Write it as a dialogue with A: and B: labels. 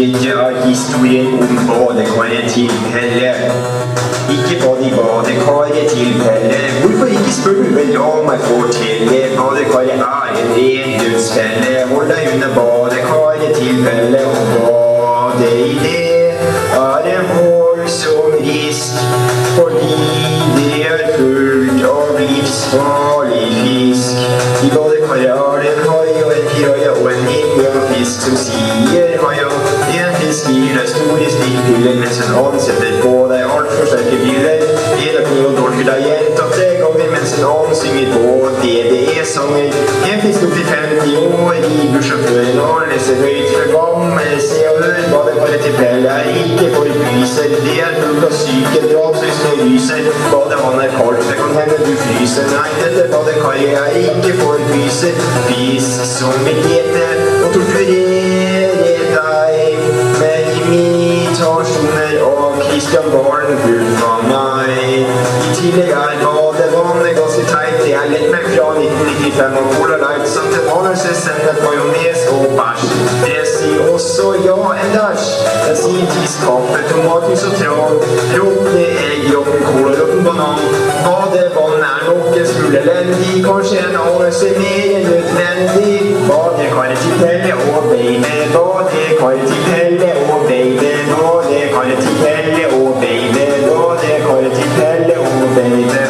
A: Dette er historien om badekaret til Pelle. Ikke bad i badekaret til Pelle. Hvorfor ikke spør du vel, la meg fortelle. Badekaret er en ren dødsfelle. Hold deg under badekaret til Pelle, og bade i det er en voldsom risk, fordi det er fullt av livsfarlig fisk. I badekaret er det en hai og en piraja og en fisk som sier haja. En fisk gir deg store stikkpiller mens en annen setter på deg alt for sterke briller. En kniv og dolker deg gjentatt 3 ganger mens en annen synger på DDE-sanger. En fisk opp til 50 år i bussjåføren og leser høyt fra gammel. Se og hør, badekaret til Pelle er ikke for fyser. Det er fullt av syke drapslyst og ryser. Badevann er kaldt, det kan hende du fryser. Nei, dette badekaret er ikke for fyser. Fisk som vil ete og torturere deg med imitasjoner av Christian Barn, Gulf av meg. I tillegg er badevannet ganske teit. Det er lettmelk fra 1995 og Cola Light samt en anelse sennep, majones og bæsj. Det sier også ja en dash. Det sier tis, kaffe, tomatjus og tran. Råtne egg, råtten cola, råtten banan. Badevann er nok en smule elendig, kanskje en anelse mer enn nødvendig. Badekaret til Pelle og baby, badekaret til Pelle og baby, badekaret til Pelle og baby, badekaret til Pelle og baby.